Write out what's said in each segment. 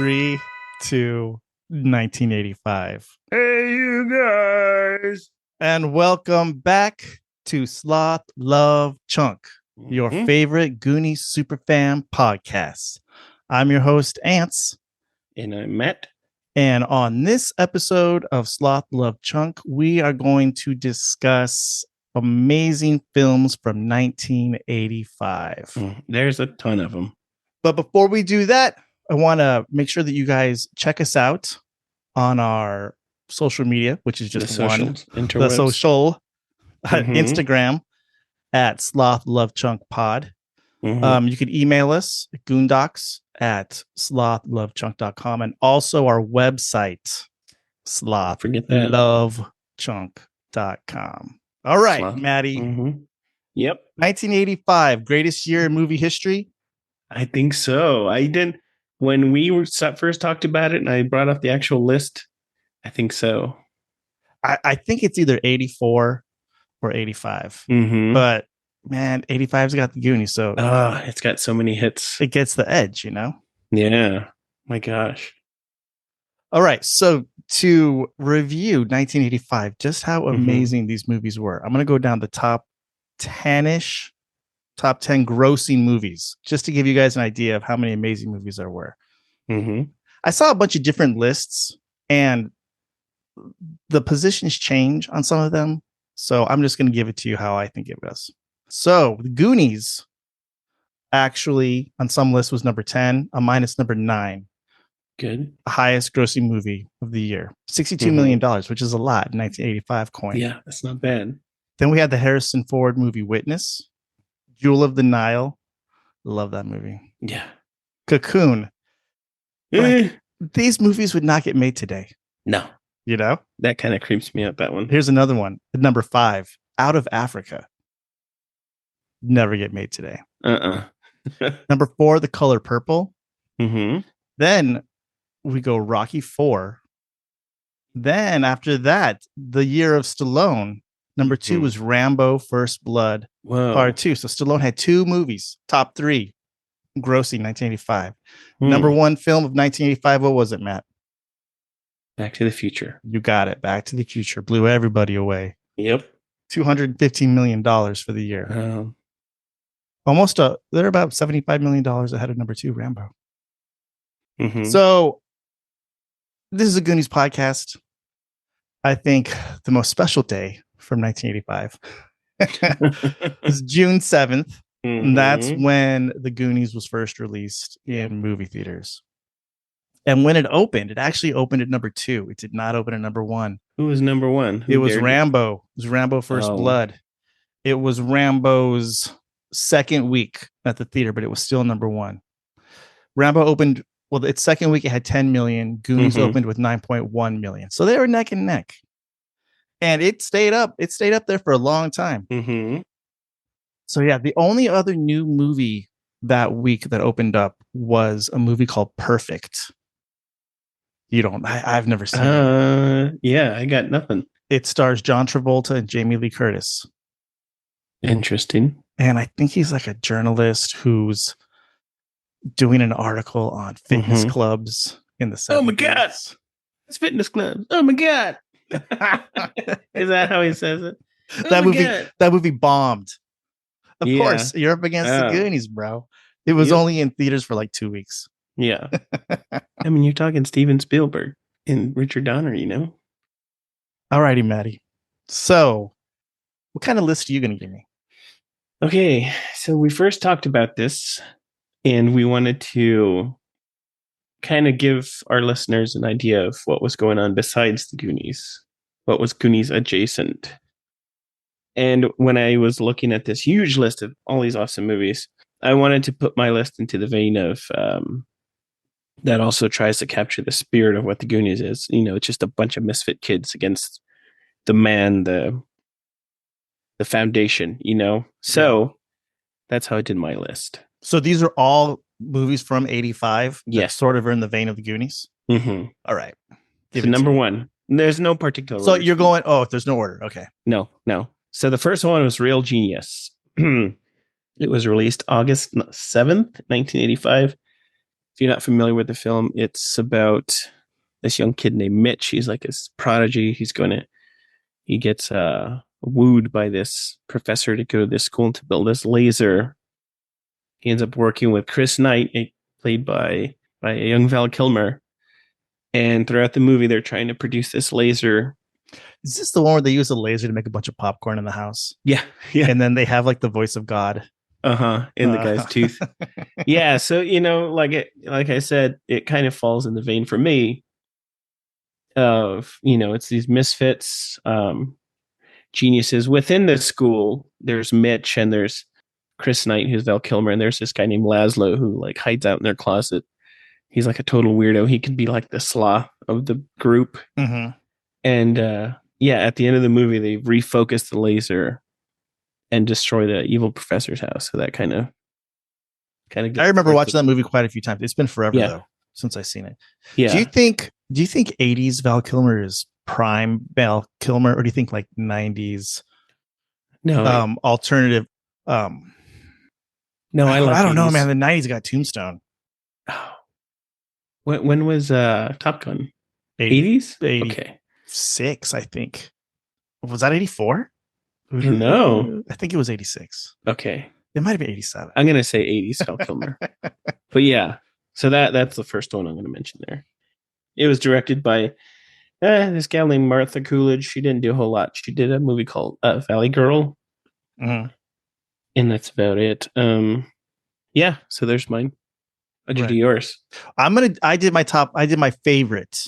3, 2, 1985. Hey, you guys. And welcome back to Sloth Love Chunk, your favorite Goonies Super-Fan podcast. I'm your host, Ants. And I'm Matt. And on this episode of Sloth Love Chunk, we are going to discuss amazing films from 1985. There's a ton of them. But before we do that, I want to make sure that you guys check us out on our social media, which is just the social Instagram at Sloth Love Chunk Pod. You can email us at goondocs@slothlovechunk.com and also our website, slothlovechunk.com. All right, Maddie. Yep. 1985, greatest year in movie history. I think so. When we first talked about it and I brought up the actual list, I think so. I think it's either 84 or 85. But man, 85's got the Goonies, so it's got so many hits. It gets the edge, you know? Yeah. My gosh. All right. So to review 1985, just how amazing these movies were. I'm going to go down the top 10 grossing movies, just to give you guys an idea of how many amazing movies there were. I saw a bunch of different lists and the positions change on some of them. So I'm just going to give it to you how I think it was. So the Goonies actually on some lists was number 10, on mine it's number 9. Good. Highest grossing movie of the year. $62 million, which is a lot in 1985 coin. Yeah, that's not bad. Then we had the Harrison Ford movie Witness, Jewel of the Nile. Love that movie. Yeah. Cocoon. These movies would not get made today. No. You know? That kind of creeps me out, that one. Here's another one. Number 5, Out of Africa. Never get made today. Number 4, The Color Purple. Then we go Rocky 4. Then after that, The Year of Stallone. Number 2 was Rambo First Blood Part 2. So Stallone had 2 movies, top 3, grossing 1985. Number 1 film of 1985. What was it, Matt? Back to the Future. You got it. Back to the Future. Blew everybody away. Yep. $215 million for the year. They're about $75 million ahead of number 2, Rambo. So this is a Goonies podcast. I think the most special day from 1985 is June 7th. And that's when the Goonies was first released in movie theaters. And when it opened, it actually opened at number 2. It did not open at number 1. Who was number 1? It was Rambo. It was Rambo First Blood. It was Rambo's second week at the theater, but it was still number 1. Rambo opened, its second week, it had 10 million. Goonies opened with 9.1 million. So they were neck and neck. And it stayed up. It stayed up there for a long time. So yeah, the only other new movie that week that opened up was a movie called Perfect. I've never seen it. Yeah, I got nothing. It stars John Travolta and Jamie Lee Curtis. Interesting. And I think he's like a journalist who's doing an article on fitness clubs in the 70s. Oh my God. It's fitness clubs. Oh my God. Is that how he says it? That movie bombed. Of course, you're up against the Goonies, bro. It was only in theaters for like 2 weeks. Yeah. I mean, you're talking Steven Spielberg and Richard Donner, you know? All righty, Maddie. So, what kind of list are you going to give me? Okay, so we first talked about this, and we wanted to kind of give our listeners an idea of what was going on besides the Goonies. What was Goonies adjacent? And when I was looking at this huge list of all these awesome movies, I wanted to put my list into the vein of that also tries to capture the spirit of what the Goonies is. You know, it's just a bunch of misfit kids against the man, the foundation, you know? So that's how I did my list. So these are all movies from 85 that yes, sort of are in the vein of the Goonies? Mm-hmm. All right. So number one, there's no particular So order. you're going, if there's no order. Okay. No. So the first one was Real Genius. It was released August 7th, 1985. If you're not familiar with the film, it's about this young kid named Mitch. He's like this prodigy. He gets wooed by this professor to go to this school to build this laser. He ends up working with Chris Knight, played by a young Val Kilmer. And throughout the movie, they're trying to produce this laser. Is this the one where they use a laser to make a bunch of popcorn in the house? Yeah, yeah. And then they have like the voice of God. In the guy's tooth. Yeah, so like I said, it kind of falls in the vein for me of, it's these misfits, geniuses within the school. There's Mitch and there's Chris Knight, who's Val Kilmer, and there's this guy named Laszlo who like hides out in their closet. He's like a total weirdo. He could be like the sloth of the group. Mm-hmm. And at the end of the movie, they refocus the laser and destroy the evil professor's house. So that kind of. I remember watching that movie quite a few times. It's been forever though since I've seen it. Yeah. Do you think 80s Val Kilmer is prime Val Kilmer, or do you think like 90s? No. Alternative. No, I don't know, man. The 90s got Tombstone. When was Top Gun? 80s? 86, I think. Was that 84? No. I think it was 86. Okay. It might have been 87. I'm going to say 80s Val Kilmer. But yeah, so that's the first one I'm going to mention there. It was directed by this gal named Martha Coolidge. She didn't do a whole lot. She did a movie called Valley Girl. Mm-hmm. And that's about it. Yeah, so there's mine. What'd you do yours? I did my favorite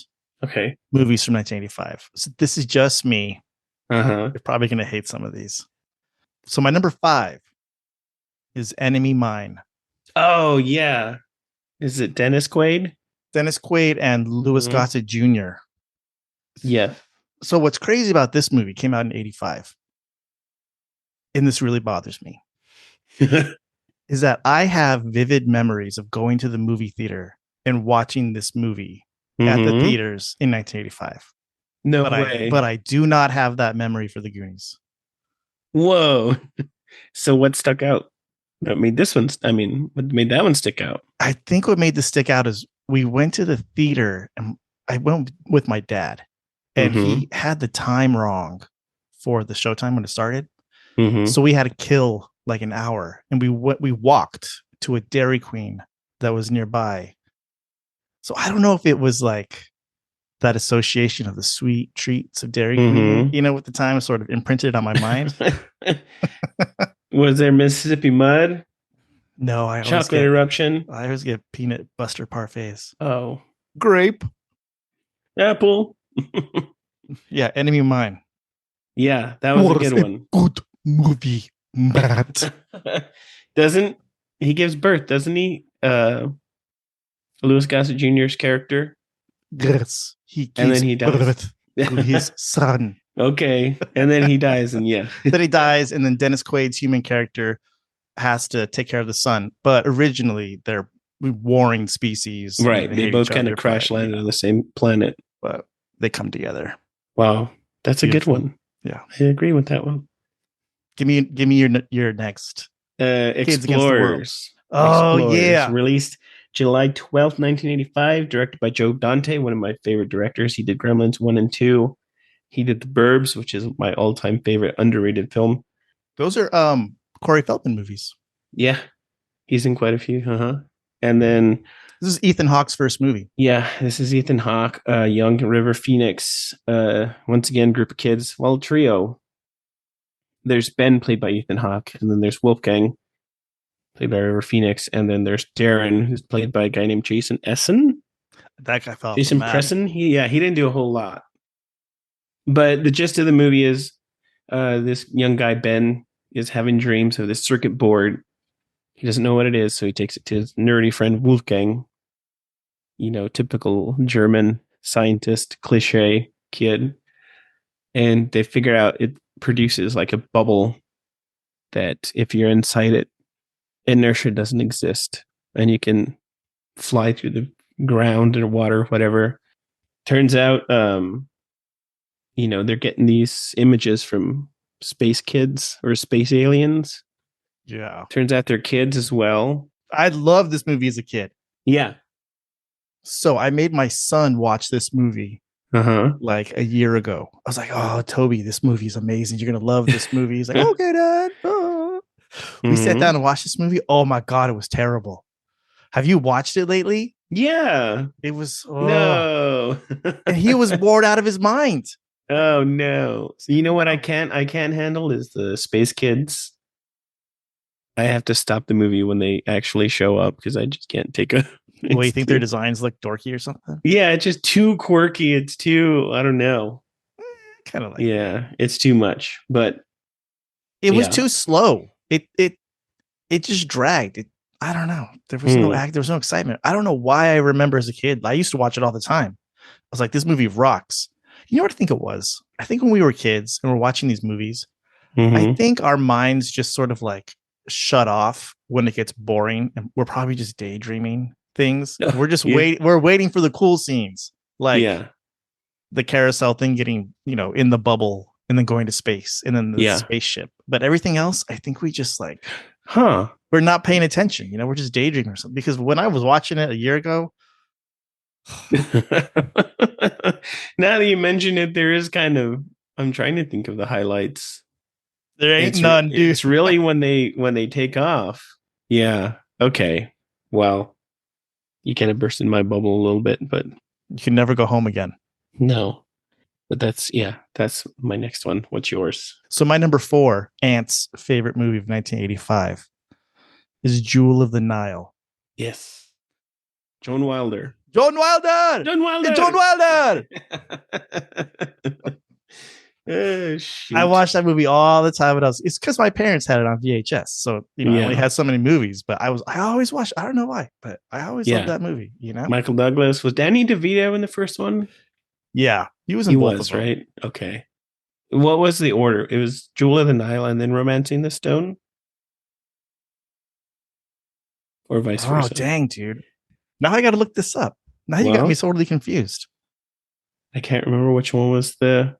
movies from 1985. So this is just me. You're probably going to hate some of these. So my number 5 is Enemy Mine. Oh, yeah. Is it Dennis Quaid? Dennis Quaid and Louis Gossett Jr. Yeah. So what's crazy about this movie, came out in 85, and this really bothers me, is that I have vivid memories of going to the movie theater and watching this movie at the theaters in 1985. No way. But I do not have that memory for the Goonies. Whoa. So what stuck out? What made that one stick out? I think what made this stick out is we went to the theater and I went with my dad, and he had the time wrong for the showtime when it started. So we had to kill like an hour, and we walked to a Dairy Queen that was nearby. So I don't know if it was like that association of the sweet treats of Dairy Queen, with the time sort of imprinted on my mind. Was there Mississippi Mud? No, Chocolate Eruption. I always get peanut buster parfaits. Oh, grape, apple. Yeah, Enemy Mine. Yeah, that was a good one. Good movie, Matt. Doesn't he gives birth? Doesn't he? Louis Gossett Jr.'s character. Yes, he gives and then he dies. Birth to his son. Okay, and then he dies, and then he dies, and then Dennis Quaid's human character has to take care of the son. But originally, they're warring species. Right, they both kind of crash landed on the same planet, but they come together. Wow, that's beautiful. A good one. Yeah, I agree with that one. Give me your next. Explorers. Oh, Explorers, yeah. Released July 12th, 1985, directed by Joe Dante, one of my favorite directors. He did Gremlins 1 and 2. He did The Burbs, which is my all-time favorite underrated film. Those are Corey Feldman movies. Yeah. He's in quite a few. And then this is Ethan Hawke's first movie. Yeah, this is Ethan Hawke, young River Phoenix. Once again, group of kids. Well, trio. There's Ben, played by Ethan Hawke, and then there's Wolfgang, played by River Phoenix, and then there's Darren, who's played by a guy named Jason Essen. That guy felt Jason Presson. He didn't do a whole lot. But the gist of the movie is this young guy, Ben, is having dreams of this circuit board. He doesn't know what it is, so he takes it to his nerdy friend Wolfgang. Typical German scientist cliche kid. And they figure out it produces like a bubble that if you're inside it, inertia doesn't exist, and you can fly through the ground or water, whatever. Turns out, they're getting these images from space kids or space aliens. Yeah. Turns out they're kids as well. I loved this movie as a kid. Yeah. So I made my son watch this movie Uh-huh. like a year ago. I was like, "Oh, Toby, this movie is amazing. You're gonna love this movie." He's like, "Okay, Dad." Oh. We sat down Hmm. and watched this movie. Oh my god, it was terrible. Have you watched it lately? Yeah. It was No. and he was bored out of his mind. Oh no. So you know what I No. can't handle is the space kids. I have to stop the movie when they actually show up because I just can't take a Well, you it's think their too, designs look dorky or something? yeah, it's just too quirky. It's too, I don't know. Kind of like Yeah, it's too much. But it was yeah. too slow. It just dragged. I don't know. There was no Hmm. act. There was no excitement. I don't know why I remember as a kid. I used to watch it all the time. I was like, this movie rocks. You know what I think it was? I think when we were kids and we're watching these movies, I Hmm. think our minds just sort of like shut off when it gets boring, and we're probably just daydreaming things. We're just Yeah. waiting. We're waiting for the cool scenes, like Yeah. the carousel thing getting, in the bubble and then going to space and then the Yeah. spaceship. But everything else, I think we just like Huh. we're not paying attention. We're just daydreaming or something. Because when I was watching it a year ago, Now that you mention it, there is kind of I'm trying to think of the highlights. there ain't none, dude. It's really when they take off. Yeah. Okay. Well, you kind of burst in my bubble a little bit, but You can never go home again. no. But that's my next one. What's yours? So my number 4, Ant's favorite movie of 1985 is Jewel of the Nile. Yes. Joan Wilder. John Wilder. John Wilder. John Wilder. Shoot. I watched that movie all the time when it's because my parents had it on VHS. So, I only had so many movies, but I always watched, I don't know why, but I always loved that movie. Michael Douglas. Was Danny DeVito in the first one? Yeah. He was in He both was, of them. right? Okay. What was the order? It was Jewel of the Nile and then Romancing the Stone? Or vice versa? Oh, dang, dude. Now I got to look this up. Now you got me totally confused. I can't remember which one was the.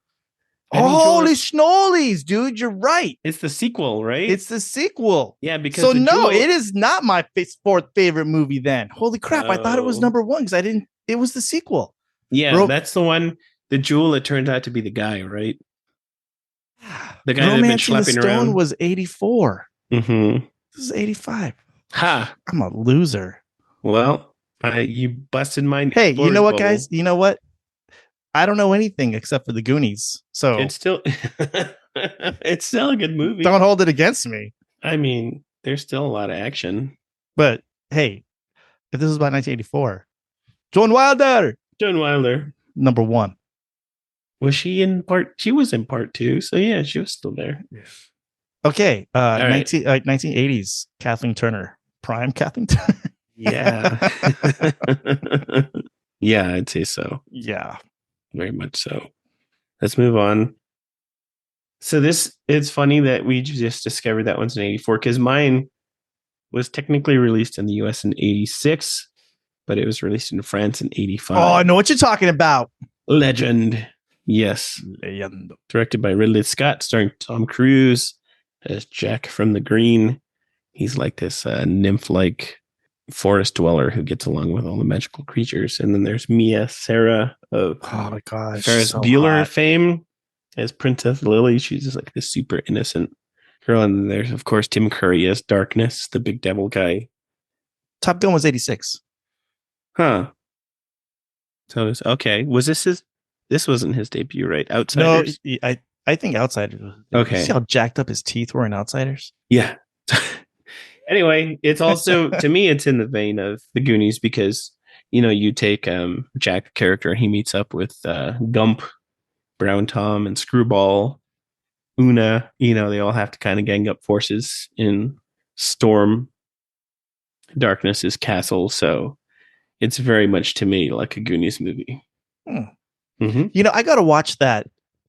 Holy schnollies, dude. You're right. It's the sequel, right? It's the sequel. Yeah, because so no, it is not my 4th favorite movie then. Holy crap. I thought it was number 1 because it was the sequel. Yeah, that's the one. The Jewel, it turned out to be the guy, right? The guy that had been schlepping around was 84. Mm-hmm. This is 85. Ha! I'm a loser. Well, you busted my. Hey, you know what, guys? You know what? I don't know anything except for the Goonies. So it's still it's still a good movie. Don't hold it against me. I mean, there's still a lot of action. But hey, if this was about 1984, Joan Wilder. Number 1. Was she in part? She was in part 2. So yeah, she was still there. Okay. 1980s Kathleen Turner. Prime Kathleen Turner. Yeah. Yeah, I'd say so. Yeah. Very much so. Let's move on. So it's funny that we just discovered that one's in 84 because mine was technically released in the US in 86, but it was released in France in 85. Oh, I know what you're talking about. Legend. Yes. Legend. Directed by Ridley Scott, starring Tom Cruise as Jack from the Green. He's like this nymph-like forest dweller who gets along with all the magical creatures. And then there's Mia Sara of my gosh, Ferris Bueller fame as Princess Lily. She's just like this super innocent girl. And then there's, of course, Tim Curry as Darkness, the big devil guy. Top Gun was 86. Huh. So it's okay. Was this wasn't his debut, right? Outsiders? No, I think Outsiders. Okay. You see how jacked up his teeth were in Outsiders? Yeah. Anyway, it's also, to me, it's in the vein of the Goonies because, you take Jack character and he meets up with Gump, Brown Tom, and Screwball, Una. They all have to kind of gang up forces in Storm Darkness's castle. So it's very much, to me, like a Goonies movie. Mm-hmm. I got to watch that,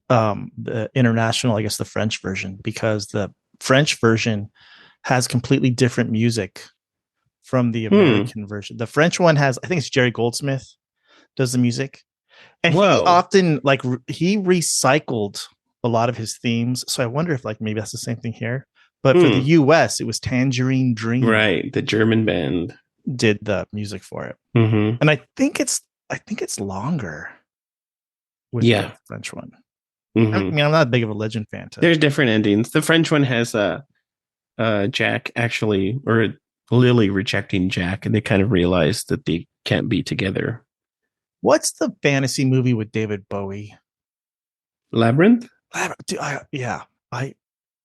the international, I guess the French version, because the French version has completely different music from the American version. The French one has, I think it's Jerry Goldsmith does the music. And he often he recycled a lot of his themes. So I wonder if maybe that's the same thing here. But for the US, it was Tangerine Dream. Right. The German band. did the music for it, Mm-hmm. and I think it's longer with Yeah. the French one. I Mm-hmm. mean, I'm not big of a Legend fan. There's different endings. The French one has Jack actually, or Lily rejecting Jack, and they kind of realize that they can't be together. What's the fantasy movie with David Bowie? Labyrinth? Dude, yeah, I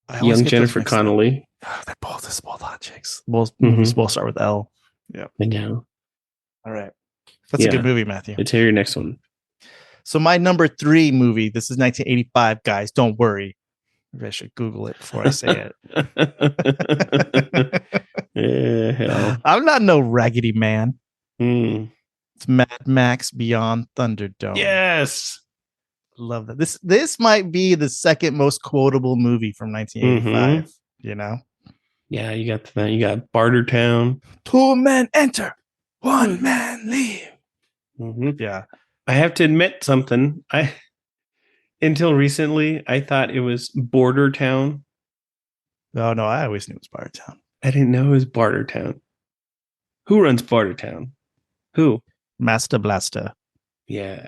I always Young get those Jennifer mixed up. Connelly. They're both hot chicks. Both movies Mm-hmm. both start with L. Yeah. I know. All right. That's a good Yeah. movie, Matthew. Let's hear your next one. So my number 3 movie. This is 1985, guys. Don't worry. Maybe I should Google it before I say it. Yeah, hell. I'm not no raggedy man. Mm. It's Mad Max Beyond Thunderdome. Yes. Love that. This might be the second most quotable movie from 1985. You know, Yeah, you got that. You got Bartertown. 2 men enter, 1 man leave. Yeah, I have to admit something. I until recently I thought it was Border Town. no, I always knew it was Bartown. I didn't know it was Bartertown. Who runs Bartertown? Who? Master Blaster. Yeah.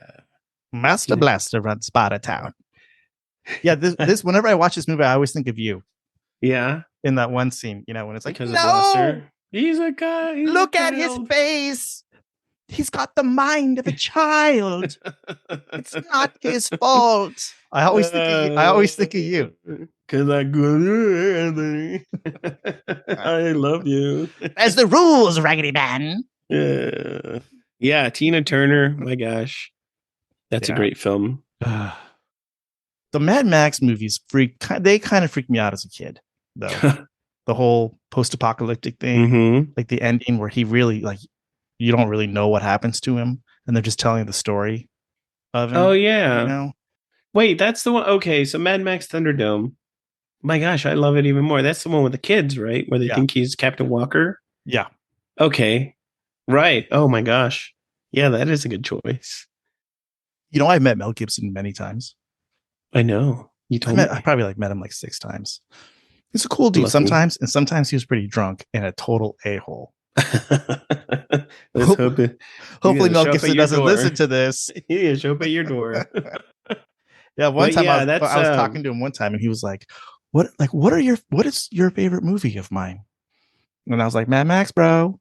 Master Blaster runs Bartown. Yeah, this whenever I watch this movie, I always think of you. Yeah. In that one scene, when it's like, Because no, of Blaster. He's a guy. Look at his face. He's got the mind of a child. It's not his fault. I always think of you. Because I go, Anthony. I love you. As the rules, Raggedy Man. Yeah. Yeah, Tina Turner. My gosh. That's a great film. The Mad Max movies they kind of freaked me out as a kid, though. The whole post-apocalyptic thing, like the ending where he really you don't really know what happens to him, and they're just telling the story of him. Oh yeah. Wait, that's the one. Okay, so Mad Max Thunderdome. My gosh, I love it even more. That's the one with the kids, right? Where they think he's Captain Walker. Yeah. Okay. Right. Oh my gosh. Yeah, that is a good choice. I've met Mel Gibson many times. I know. You told me. I probably met him 6 times. He's a cool dude sometimes, and sometimes he was pretty drunk and a total a-hole. Hopefully Mel Gibson doesn't listen to this. Yeah, show up at your door. Yeah, one time I was talking to him one time, and he was like, what is your favorite movie of mine? And I was like, Mad Max, bro.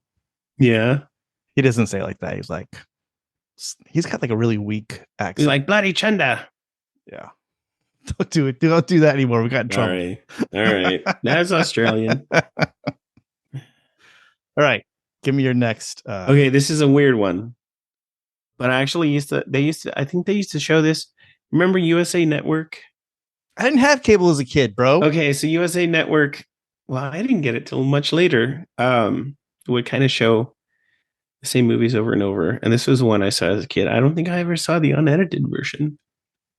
Yeah. He doesn't say it like that. He's got a really weak accent. He's like Bloody Chunda. Yeah. Don't do it. Don't do that anymore. We got in trouble. All right. That's Australian. All right. Give me your next. Okay, this is a weird one. But I actually I think they used to show this. Remember USA Network? I didn't have cable as a kid, bro. Okay, so USA Network, well, I didn't get it till much later. Would kind of show the same movies over and over. And this was one I saw as a kid. I don't think I ever saw the unedited version.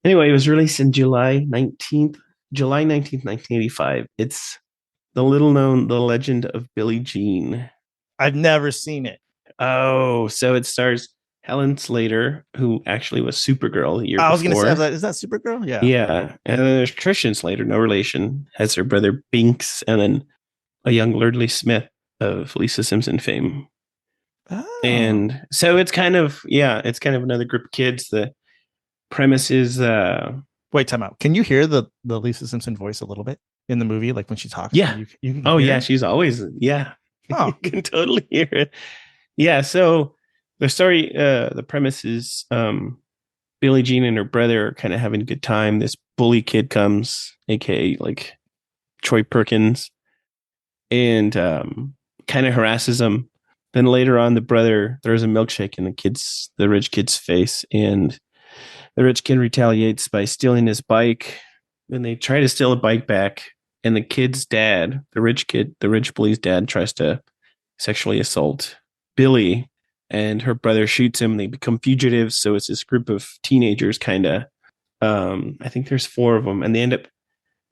Anyway, it was released in July 19th, 1985. It's the little known The Legend of Billie Jean. I've never seen it. Oh, so it stars Helen Slater, who actually was Supergirl the year before. I was going to say, is that Supergirl? Yeah. Yeah. And then there's Tristan Slater, no relation, has her brother Binks, and then a young Lurdley Smith of Lisa Simpson fame. Oh. And so it's kind of another group of kids. The premise is wait, time out. Can you hear the Lisa Simpson voice a little bit in the movie, like when she talks? Yeah. You can yeah, she's always Oh. You can totally hear it. Yeah, so the story, the premise is Billie Jean and her brother are kind of having a good time. This bully kid comes, aka Troy Perkins, and kind of harasses them. Then later on, the brother throws a milkshake in the rich kid's face, and the rich kid retaliates by stealing his bike. Then they try to steal a bike back, and the kid's dad, the rich bully's dad, tries to sexually assault Billie, and her brother shoots him. They become fugitives. So it's this group of teenagers, kind of. I think there's 4 of them, and they end up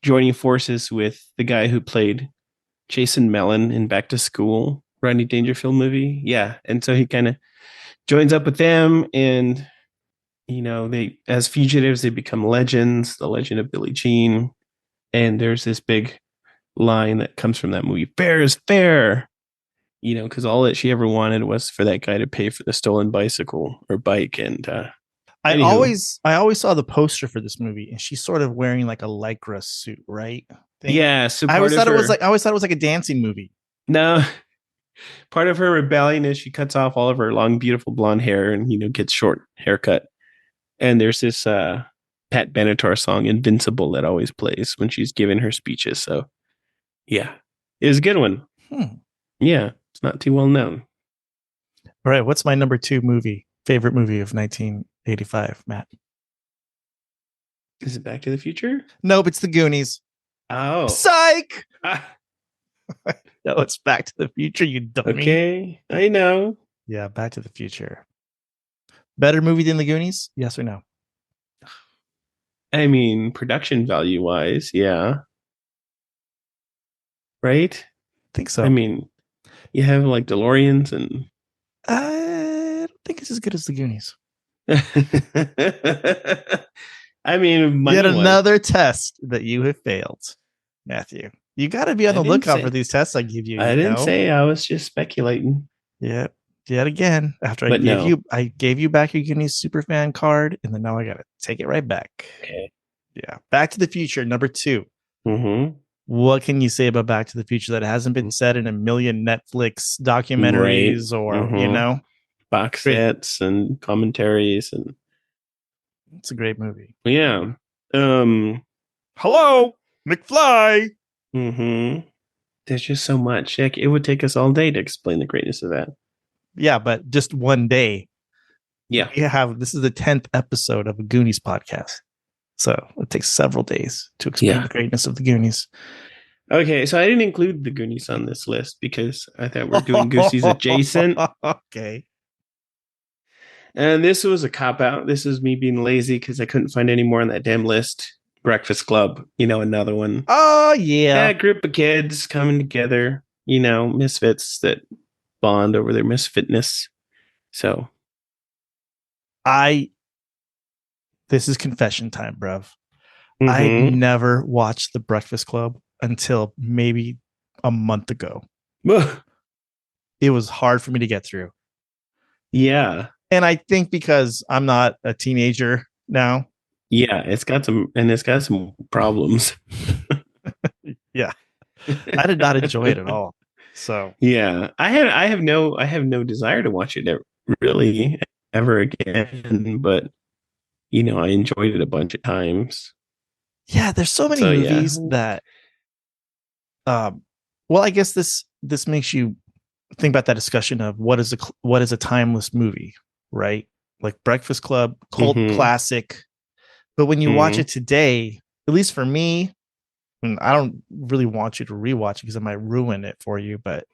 joining forces with the guy who played Jason Mellon in Back to School, Rodney Dangerfield movie. Yeah, and so he kind of joins up with them, and they, as fugitives, they become legends. The Legend of Billie Jean, and there's this big line that comes from that movie: "Fair is fair." because all that she ever wanted was for that guy to pay for the stolen bicycle or bike. And anywho, I always saw the poster for this movie, and she's sort of wearing like a lycra suit, right? Think yeah. So I always thought it was like I always thought it was like a dancing movie. no, part of her rebellion is she cuts off all of her long, beautiful blonde hair and gets short haircut. And there's this Pat Benatar song, Invincible, that always plays when she's giving her speeches. So, yeah, it was a good one. Yeah, it's not too well known. All right, what's my number 2 favorite movie of 1985, Matt? Is it Back to the Future? Nope, it's the Goonies. Oh. Psych! No, it's Back to the Future, you dummy. Okay, I know. Yeah, Back to the Future. Better movie than the Goonies? Yes or no? I mean, production value wise, yeah. Right? I think so. I mean, you have like DeLoreans and I don't think it's as good as the Goonies. I mean, yet another test that you have failed, Matthew. You got to be on the lookout for these tests I give you. I didn't say, I was just speculating. Yeah, yet again, after I gave you back your Goonies Super-Fan card, and then now I got to take it right back. Okay. Yeah, Back to the Future, number 2. Mm-hmm. What can you say about Back to the Future that hasn't been said in a million Netflix documentaries or box sets and commentaries? And it's a great movie. Yeah. Hello, McFly. Mm-hmm. There's just so much. Like, it would take us all day to explain the greatness of that. Yeah, but just one day. Yeah. This is the 10th episode of a Goonies podcast. So it takes several days to explain the greatness of the Goonies. Okay, so I didn't include the Goonies on this list because I thought we're doing Goonies adjacent. Okay. And this was a cop-out. This is me being lazy because I couldn't find any more on that damn list. Breakfast Club, another one. Oh, yeah. A group of kids coming together, misfits that bond over their misfitness. So. This is confession time, bruv. Mm-hmm. I never watched The Breakfast Club until maybe a month ago. It was hard for me to get through. Yeah. And I think because I'm not a teenager now. Yeah, it's got some problems. Yeah. I did not enjoy it at all. So yeah, I have no desire to watch it really ever again, but I enjoyed it a bunch of times. Yeah, there's so many movies that well, I guess this makes you think about that discussion of what is a timeless movie, right? Like Breakfast Club, cult classic. But when you watch it today, at least for me, and I don't really want you to rewatch it because I might ruin it for you, but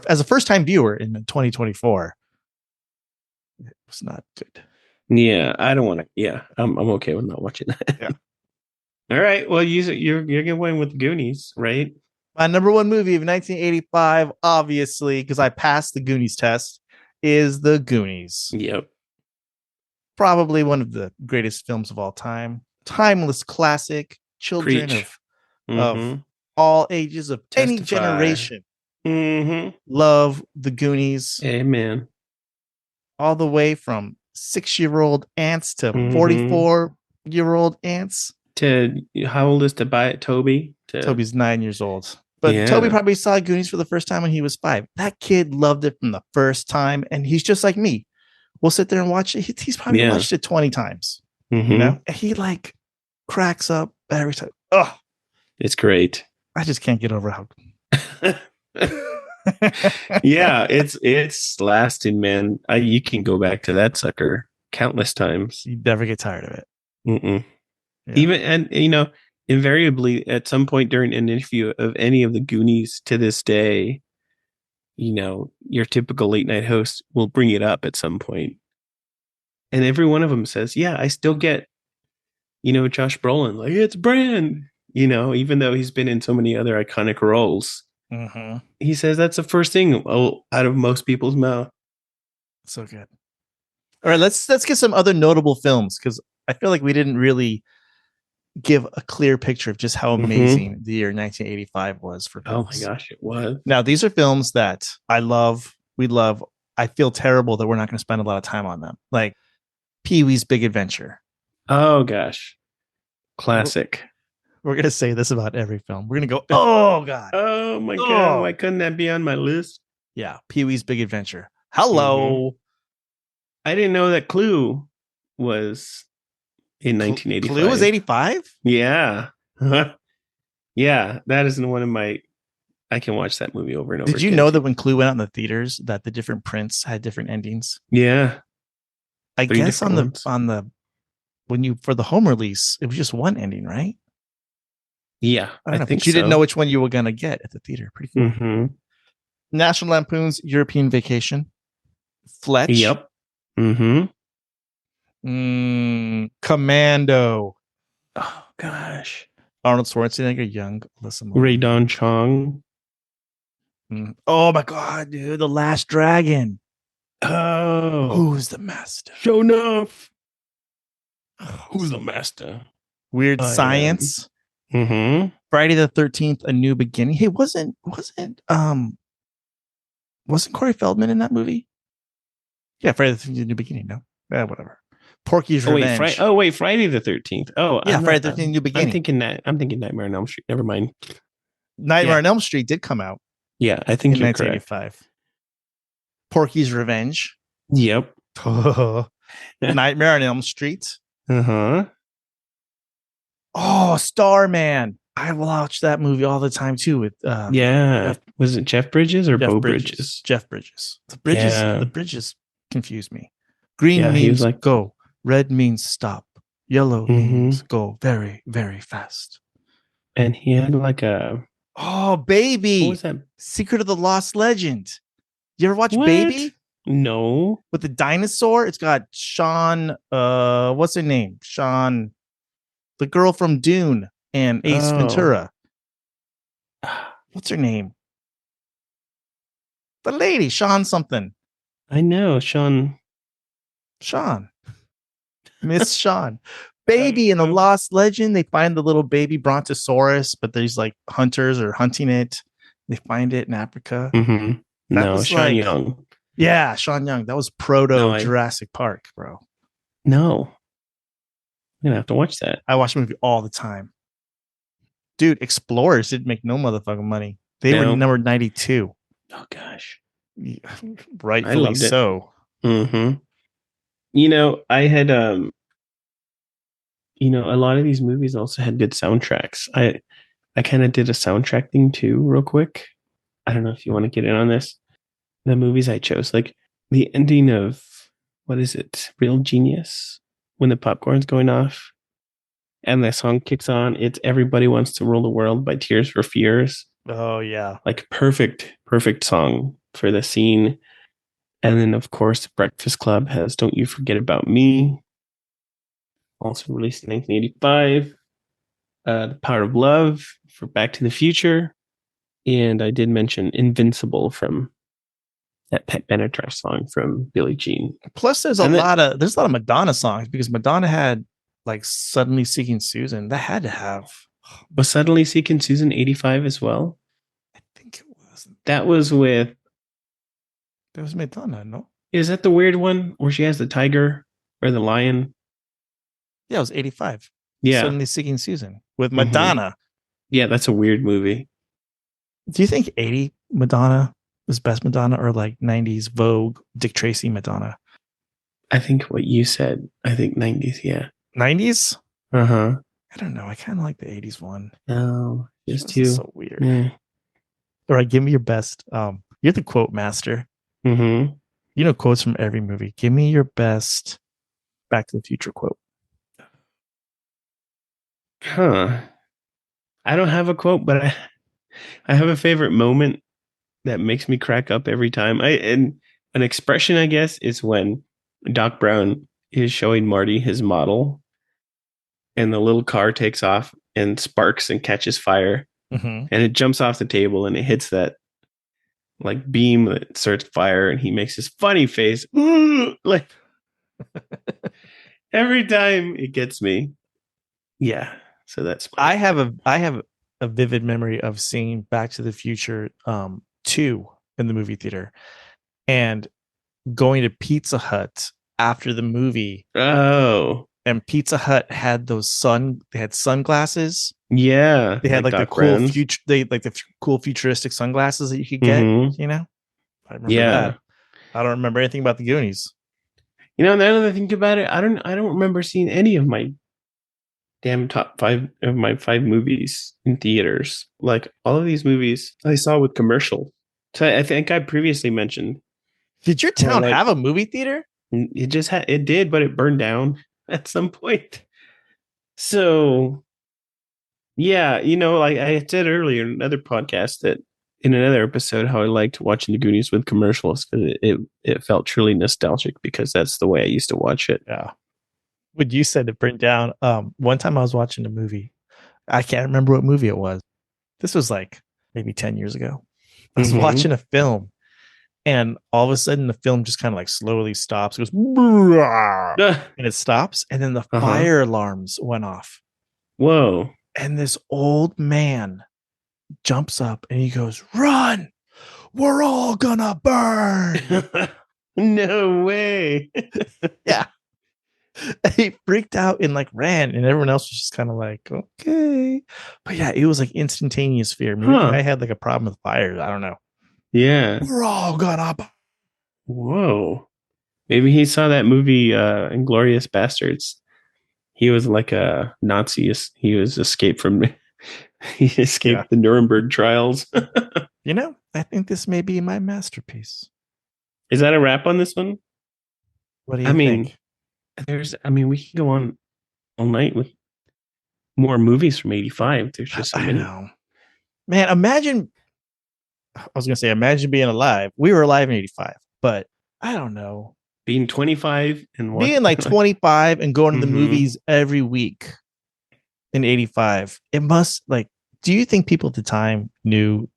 as a first-time viewer in 2024, it was not good. Yeah, I don't want to. Yeah, I'm okay with not watching that. Yeah. All right. Well, you're going with Goonies, right? My number 1 movie of 1985, obviously, because I passed the Goonies test, is The Goonies. Yep. Probably one of the greatest films of all time. Timeless classic. Children of all ages, of any generation. Love The Goonies. Amen. All the way from 6-year-old ants to 44-year-old ants. To how old is Toby? Toby's 9 years old. But Toby probably saw Goonies for the first time when he was 5. That kid loved it from the first time, and he's just like me. We'll sit there and watch it. He's probably watched it 20 times. And he like cracks up every time. Oh, it's great. I just can't get over how. Yeah, it's lasting, man. You can go back to that sucker countless times. You never get tired of it. Yeah. Even, and invariably at some point during an interview of any of the Goonies to this day, your typical late night host will bring it up at some point. And every one of them says, yeah, I still get, Josh Brolin, like, it's Brand, even though he's been in so many other iconic roles. He says that's the first thing out of most people's mouth. So good. All right, let's get some other notable films, because I feel like we didn't really give a clear picture of just how Mm-hmm. amazing the year 1985 was for Oh my films. gosh, it was. Now, these are films that I love. We love. I feel terrible that we're not going to spend a lot of time on them. Like Pee Wee's Big Adventure. Oh gosh, We're, classic. we're going to say this about every film. We're going to go, oh, God. Oh my god, Oh, why couldn't that be on my list? yeah. Pee Wee's Big Adventure. Mm-hmm. Hello. I didn't know that Clue was in Clue was 1985. 85? Yeah. Yeah, that is one of my. I can watch that movie over and over Did you again know that too. when Clue went out in the theaters that the different prints had different endings? Yeah, I three guess different ones. on the when you for the home release, it was just one ending, right? Yeah, I don't I know, think but you didn't know so. which one you were gonna get at the theater. Pretty cool. Mm-hmm. National Lampoon's European Vacation, Fletch, Yep. Mm-hmm. Commando, Oh gosh. Arnold Schwarzenegger, young Alyssa Ray Milano. Don Chong. Oh my god, dude, The Last Dragon. Oh, Who's the master? show enough. Who's the master? Weird I am. Science. Mm-hmm. Friday the 13th, A New Beginning. Hey, wasn't Corey Feldman in that movie? Yeah, Friday the 13th, A New Beginning. No, whatever. Porky's Oh wait, Friday. Revenge. Oh wait, Friday the 13th. Oh, Yeah, I'm Friday not. the 13th, New I'm Beginning. thinking that. I'm thinking Nightmare on Elm Street. Never mind. Nightmare Yeah, on Elm Street did come out yeah. I think in you're correct. 1985. Porky's Revenge. Yep. Nightmare on Elm Street. Uh-huh. Oh, Starman. I watch that movie all the time too with Yeah. Jeff, Was it Jeff Bridges or Jeff Bo Bridges. Bridges? Jeff Bridges. The Yeah. Bridges confuse me. Green Yeah. He was means like, go. Red means stop. Yellow mm-hmm. means go very, very fast. And he had like a, Oh, what Baby. was that? Secret of the Lost Legend. You ever watch What? Baby? No. With the dinosaur? It's got Sean, what's her name? Sean, the girl from Dune and Ace Oh. Ventura. What's her name? The lady, Sean something. I know, Sean. Sean. Miss Sean. Baby in the Lost Legend, they find the little baby brontosaurus, but there's like hunters are hunting it. They find it in Africa. Mm-hmm. That No, was Sean like, Young. yeah, Sean Young. That was No, proto Jurassic Park, bro. no. I'm gonna have to watch that. I watch the movie all the time. Dude, Explorers didn't make no motherfucking money. They were No. number 92. Oh gosh. I Rightfully loved it. so. Mm-hmm. I had a lot of these movies also had good soundtracks. I kind of did a soundtrack thing too, real quick. I don't know if you want to get in on this. The movies I chose, like the ending of what is it, Real Genius, when the popcorn's going off and the song kicks on. It's Everybody Wants to Rule the World by Tears for Fears. Oh, yeah. Like perfect song for the scene. And then, of course, Breakfast Club has Don't You Forget About Me, also released in 1985. The Power of Love for Back to the Future. And I did mention Invincible from that Pet Benatar song from Billie Jean. Plus, there's a lot of Madonna songs because Madonna had like Suddenly Seeking Susan. That had to have. Was Suddenly Seeking Susan 85 as well? I think it was. That was with. That was Madonna, no? Is that the weird one where she has the tiger or the lion? Yeah, it was 85. Yeah. Suddenly Seeking Susan with Madonna. Yeah, that's a weird movie. Do you think 80 Madonna was best Madonna or like 90s Vogue Dick Tracy Madonna? I think what you said. I think 90s, yeah. 90s? Uh-huh. I don't know. I kind of like the 80s one. No, just too. So weird. Yeah. All right, give me your best. You're the quote master. Mm-hmm. You know quotes from every movie. Give me your best Back to the Future quote. Huh. I don't have a quote, but I have a favorite moment that makes me crack up every time. And an expression, I guess, is when Doc Brown is showing Marty his model and the little car takes off and sparks and catches fire. Mm-hmm. And it jumps off the table and it hits that like beam that starts fire, and he makes this funny face. Like every time it gets me. Yeah. So that's my I have a vivid memory of seeing Back to the Future 2 in the movie theater and going to Pizza Hut after the movie, oh and Pizza Hut had they had sunglasses. yeah, They had like like the Doc cool Brown's. future they like the cool futuristic sunglasses that you could get, Mm-hmm. you know? I remember Yeah. that. I don't remember anything about the Goonies. You know, now that I think about it, I don't remember seeing any of my damn top five of my five movies in theaters. Like all of these movies I saw with commercial. So I think I previously mentioned Did your or town like have a movie theater? it did, but it burned down at some point. So yeah, like I said earlier in another podcast that in another episode how I liked watching the Goonies with commercials because it felt truly nostalgic because that's the way I used to watch it. Yeah. When you said it burned down, one time I was watching a movie. I can't remember what movie it was. This was like maybe 10 years ago. I was Mm-hmm. watching a film, and all of a sudden the film just kind of like slowly stops. It goes "Brrrah," and it stops, and then the Uh-huh. fire alarms went off. Whoa. And this old man jumps up and he goes, "Run! We're all gonna burn." No way. Yeah. He freaked out and like ran, and everyone else was just kind of like, okay. But yeah, it was like instantaneous fear. Maybe the guy Huh. had like a problem with fires. I don't know. Yeah. We're all gonna burn. Whoa. Maybe he saw that movie Inglorious Bastards. He was like a Nazi. He was escaped from he Yeah. escaped the Nuremberg trials. I think this may be my masterpiece. Is that a wrap on this one? What do I you mean, think? we can go on all night with more movies from 85. There's just so I many. know. Man, imagine being alive. We were alive in 85, but I don't know. Being 25 and what? Being like 25 and going to the Mm-hmm. movies every week in 85, it must like, do you think people at the time knew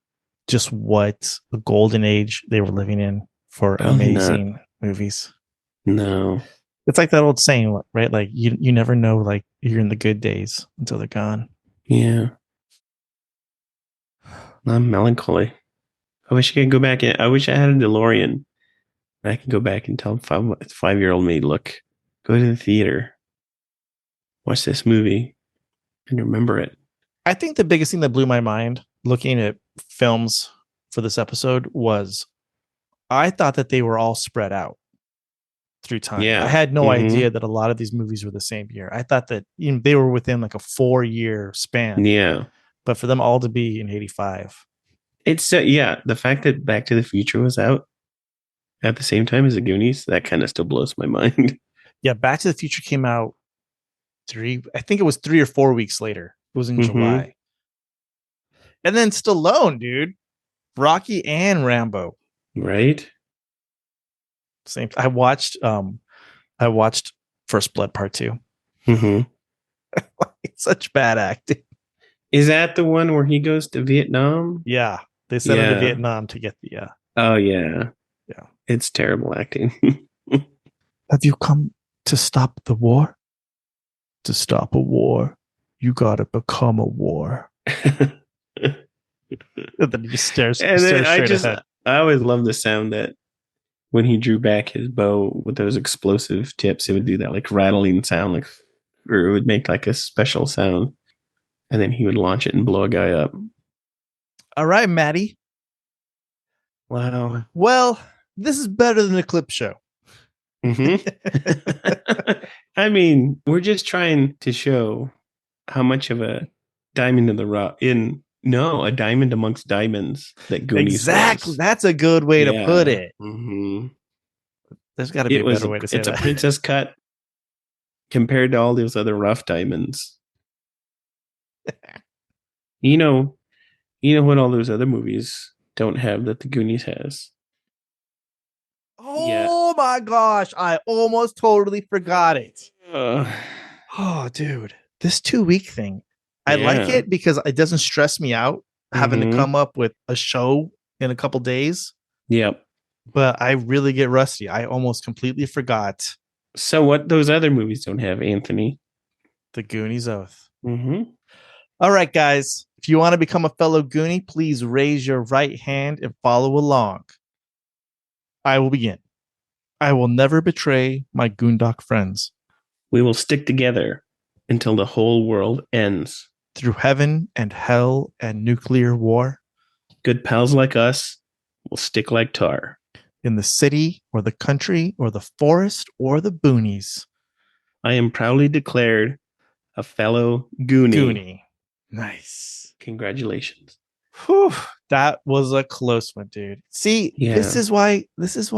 just what a golden age they were living in for Probably not. amazing movies? No. It's like that old saying, right? Like you never know, like you're in the good days until they're gone. Yeah. I'm melancholy. I wish I could go back in. I wish I had a DeLorean. I could go back and tell 5-year-old me, look, go to the theater, watch this movie, and remember it. I think the biggest thing that blew my mind looking at films for this episode was I thought that they were all spread out through time. I Yeah. had no Mm-hmm. idea that a lot of these movies were the same year. I thought that they were within like a 4-year span, Yeah. but for them all to be in 85. It's yeah. The fact that Back to the Future was out at the same time as the Goonies, that kind of still blows my mind. Yeah, Back to the Future came out I think it was 3 or 4 weeks later. It was in Mm-hmm. July. And then Stallone, dude, Rocky and Rambo. Right. Same. I watched First Blood Part 2. Mm-hmm. It's such bad acting. Is that the one where he goes to Vietnam? Yeah. They sent him to Yeah. Vietnam to get the Oh yeah. yeah. It's terrible acting. Have you come to stop the war? To stop a war, you gotta become a war. And then he just And then stares straight ahead. I always love the sound that when he drew back his bow with those explosive tips, it would do that like rattling sound, like, or it would make like a special sound, and then he would launch it and blow a guy up. All right, Maddie. Wow. Well, this is better than a clip show. Mm-hmm. I mean, we're just trying to show how much of a diamond in the rough a diamond amongst diamonds that Goonies Exactly. was. That's a good way to put Yeah. it. Mm-hmm. There's got to be a better way to say It's a that. princess cut compared to all those other rough diamonds. You know, what all those other movies don't have that the Goonies has. Yeah. Oh my gosh, I almost totally forgot it. Uh, Oh, dude, this 2-week thing, I like yeah. it because it doesn't stress me out having to Mm-hmm. come up with a show in a couple days, Yep. but I really get rusty. I almost completely forgot. So what those other movies don't have, Anthony? The Goonies Oath. Mm-hmm. All right, guys. If you want to become a fellow Goonie, please raise your right hand and follow along. I will begin. I will never betray my Goondock friends. We will stick together until the whole world ends. Through heaven and hell and nuclear war. Good pals like us will stick like tar. In the city or the country or the forest or the boonies. I am proudly declared a fellow Goonie. Goonie. Nice. Congratulations. Whew, that was a close one, dude. See, this is why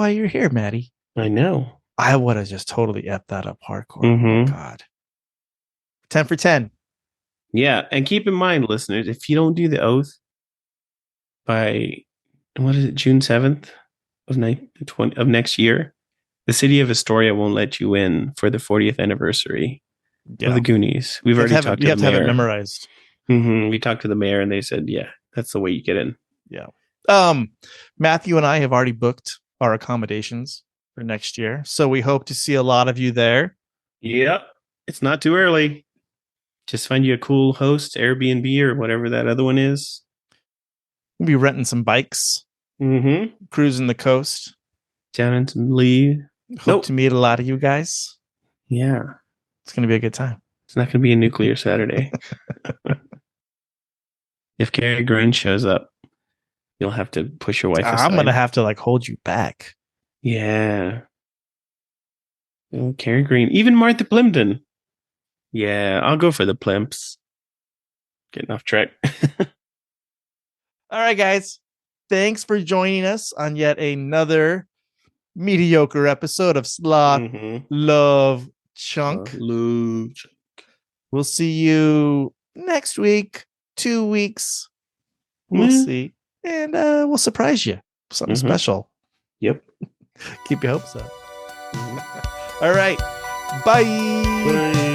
you're here, Maddie. I know. I would have just totally effed that up hardcore. Mm-hmm. Oh God. 10 for 10. Yeah, and keep in mind, listeners, if you don't do the oath by June 7th of next year, the city of Astoria won't let you in for the 40th anniversary of the Goonies. We've already talked to the mayor. You have to have it memorized. Mm-hmm. We talked to the mayor and they said, yeah, that's the way you get in. Yeah. Matthew and I have already booked our accommodations for next year. So we hope to see a lot of you there. Yep. It's not too early. Just find you a cool host, Airbnb or whatever that other one is. We'll be renting some bikes. Mm-hmm. Cruising the coast. Down in some Lee. Hope to meet a lot of you guys. Yeah. It's going to be a good time. It's not going to be a nuclear Saturday. If Carrie Green shows up, you'll have to push your wife aside. I'm going to have to like hold you back. Yeah. Oh, Carrie Green. Even Martha Plimpton. Yeah, I'll go for the Plimps. Getting off track. All right, guys. Thanks for joining us on yet another mediocre episode of Sloth Love Chunk. We'll see you next week, 2 weeks. We'll see. And we'll surprise you. Something special. Yep. Keep your hopes up. All right. Bye.